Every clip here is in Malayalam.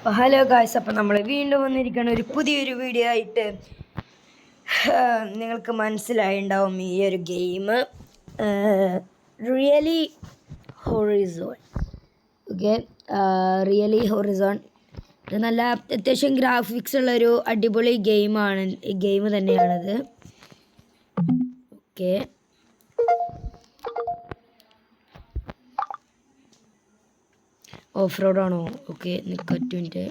ഹലോ ഗായ്സ്, അപ്പം നമ്മൾ വീണ്ടും വന്നിരിക്കുന്ന ഒരു പുതിയൊരു വീഡിയോ ആയിട്ട്. നിങ്ങൾക്ക് മനസ്സിലായിണ്ടാവും ഈ ഒരു game really horizon. Okay, really horizon ഇത് നല്ല അത്യാവശ്യം ഗ്രാഫിക്സ് ഉള്ളൊരു അടിപൊളി ഗെയിം തന്നെയാണത്. ഓക്കെ, ഓഫ് റോഡാണോ? ഓക്കെ, നിൽക്കറ്റുമിൻ്റെ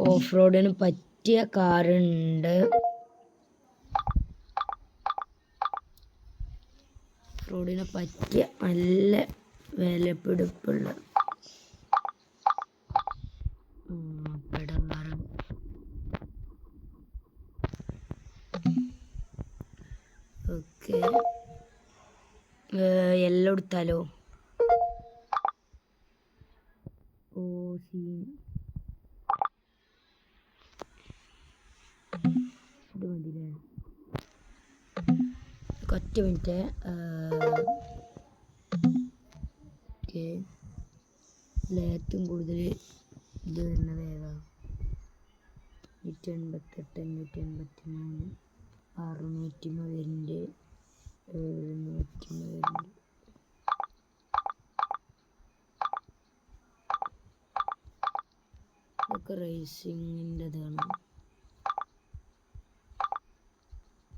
ഓഫ് റോഡിന് പറ്റിയ കാറുണ്ട്. റോഡിന് പറ്റിയ നല്ല വിലപിടിപ്പുള്ള പെടകാറാണ്. ഓക്കെ, എല്ലാം എടുത്താലോ? ഇത് മതില്ലേ? ഒറ്റ മിനിറ്റ്. ഓക്കെ, ഏറ്റവും കൂടുതൽ ഇത് വരുന്നത് ഏതാ? 188, 583, 600 വരുന്നുണ്ട്, 700 വരുന്നുണ്ട്. ഇതൊക്കെ റേസിങ്ങിൻ്റെതാണ്.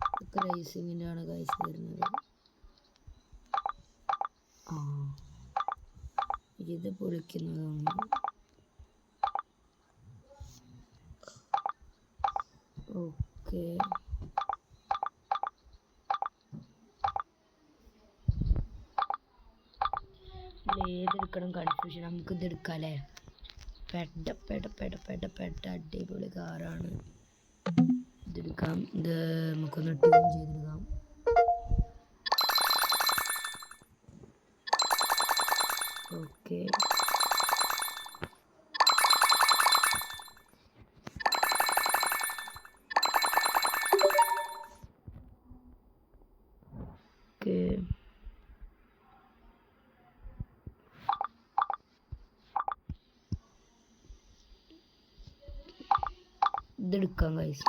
ഇതൊക്കെ റേസിങ്ങിൻ്റെ ആണ് ഗൈസ് വരുന്നത്. ഇത് പൊളിക്കുന്നതാണ്. Okay, ഏതെടുക്കണം confusion. നമുക്കിത് എടുക്കാം അല്ലേ? പെട്ട അടിപൊളി കാറാണ്. ഇതെടുക്കാം. ഇത് നമുക്കൊന്ന് ട്യൂൺ ചെയ്തെടുക്കാം. ഓക്കെ, ഇതെടുക്കാം ഗൈസ്.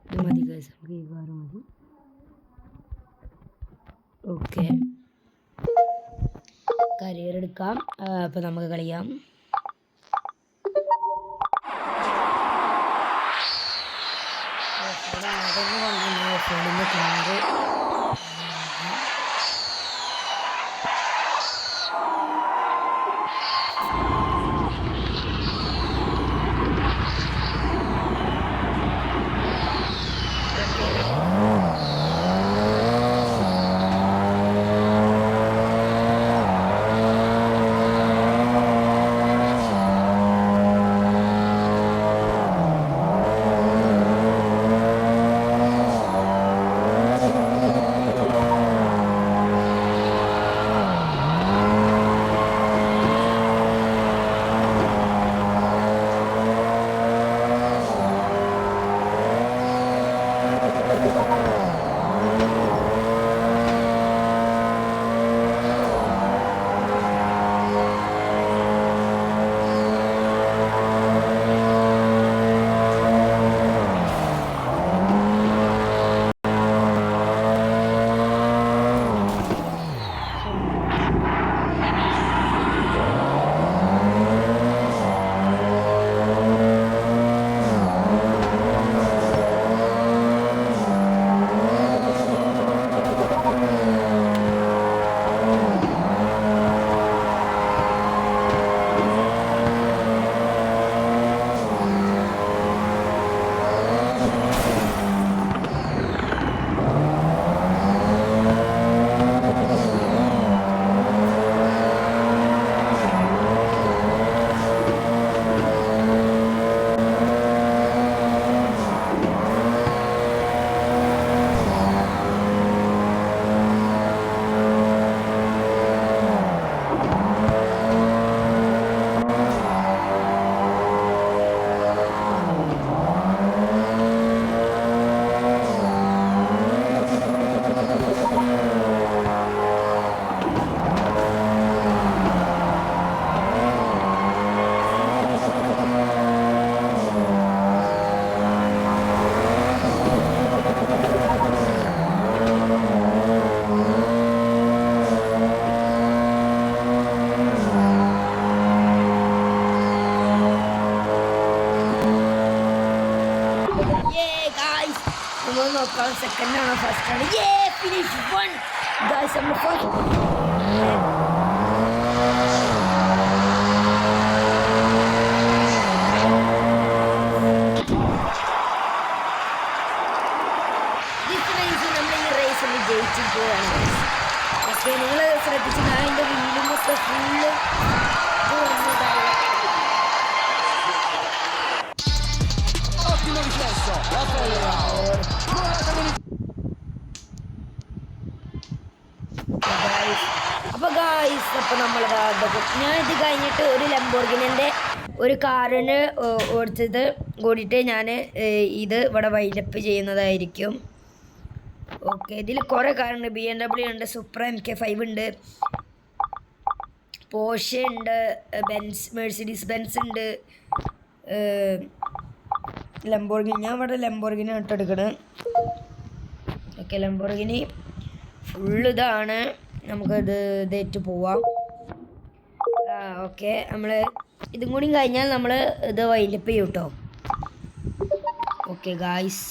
ഇത് മതി ഗൈസ്, നമുക്ക് ഈ കാറ് മതി. ഓക്കെ, കരിയർ എടുക്കാം. അപ്പോൾ നമുക്ക് കളിക്കാം. കാറ് നമ്മൾ നോക്കാം സെക്കൻഡ് ആണോ ഫസ്റ്റ് ആണ്. Finish one guys. നമ്മൾ ഫസ്റ്റ് ജയിച്ചിരിക്കുകയാണ്. ഓക്കെ, നിങ്ങൾ ശ്രദ്ധിച്ച് ഞാൻ എൻ്റെ വീടുമൊക്കെ ഫുള്ള് അപ്പോൾ നമ്മളിതാ ഞാൻ ഇത് കഴിഞ്ഞിട്ട് ഒരു ലംബോർഗിനിൻ്റെ ഒരു കാറിന് ഓടിയിട്ട് ഞാൻ ഇത് ഇവിടെ വൈൻഡപ്പ് ചെയ്യുന്നതായിരിക്കും. ഓക്കെ, ഇതിൽ കുറേ കാറുണ്ട്. BMW ഉണ്ട്, സുപ്ര MK5 ഉണ്ട്, പോർഷെ ഉണ്ട്, മെഴ്സിഡീസ് ബെൻസ് ഉണ്ട്, ലംബോർഗിനി. ഞാൻ ഇവിടെ ലംബോർഗിനി ഇട്ടെടുക്കണം. ഓക്കെ, ലംബോർഗിനി ഫുള്ള് ഇതാണ്. നമുക്കത് ഇതേറ്റ് പോവാം. ഓക്കെ, നമ്മൾ ഇതും കൂടി കഴിഞ്ഞാൽ നമ്മൾ ഇത് വൈൻഡപ്പ് ചെയ്യും കേട്ടോ. ഓക്കെ ഗായ്സ്,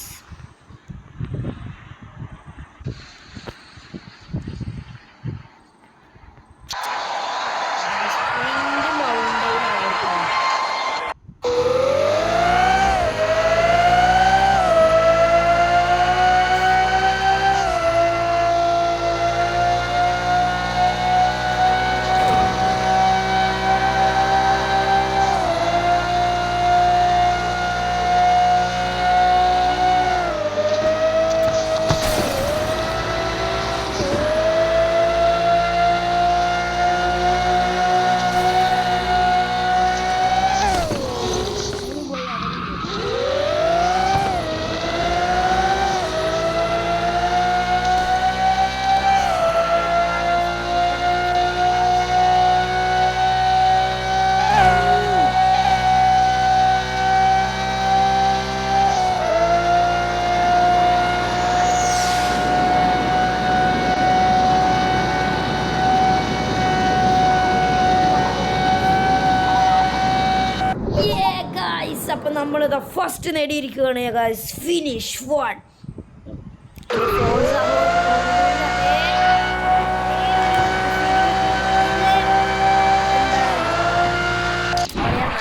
അപ്പം നമ്മളിത് ഫസ്റ്റ് നേടിയിരിക്കുകയാണ് ഗൈസ്. Finish one.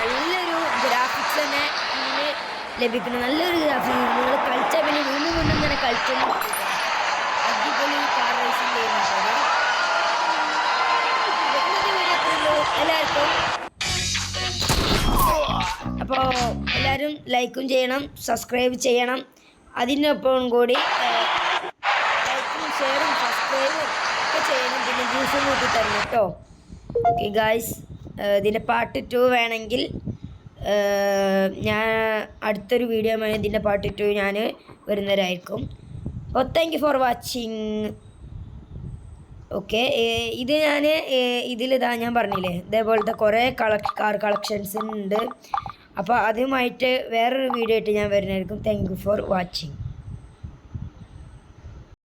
നല്ലൊരു ഗ്രാഫിക്സ് തന്നെ ഇതിന് ലഭിക്കുന്നു. നല്ലൊരു ഗ്രാഫിക്സ് നിങ്ങൾ കളിച്ചാൽ പിന്നെ വീണ്ടും വീണ്ടും തന്നെ കളിക്കുന്നു. അടിപൊളി കാർ റേസിംഗ് ചെയ്യുന്നുണ്ട്. എല്ലാവർക്കും അപ്പോൾ എല്ലാവരും ലൈക്കും ചെയ്യണം, സബ്സ്ക്രൈബ് ചെയ്യണം. അതിനൊപ്പം കൂടി ലൈക്കും ഷെയറും സബ്സ്ക്രൈബും ഒക്കെ ചെയ്യണം. പിന്നെ ജ്യൂസും കൂട്ടി തരണം കേട്ടോ. ഓക്കെ ഗായ്സ്, ഇതിൻ്റെ പാർട്ട് 2 വേണമെങ്കിൽ ഞാൻ അടുത്തൊരു വീഡിയോ വേണമെങ്കിൽ ഇതിൻ്റെ പാർട്ട് 2 ഞാൻ വരുന്നവരായിരിക്കും. അപ്പോൾ thank you for watching. Okay, ഇത് ഇതിലിതാ ഞാൻ പറഞ്ഞില്ലേ ഇതേപോലത്തെ കുറേ കാർ കളക്ഷൻസ് ഉണ്ട്. അപ്പോൾ അതുമായിട്ട് വേറൊരു വീഡിയോ ആയിട്ട് ഞാൻ വരുന്നതായിരിക്കും. Thank you for watching.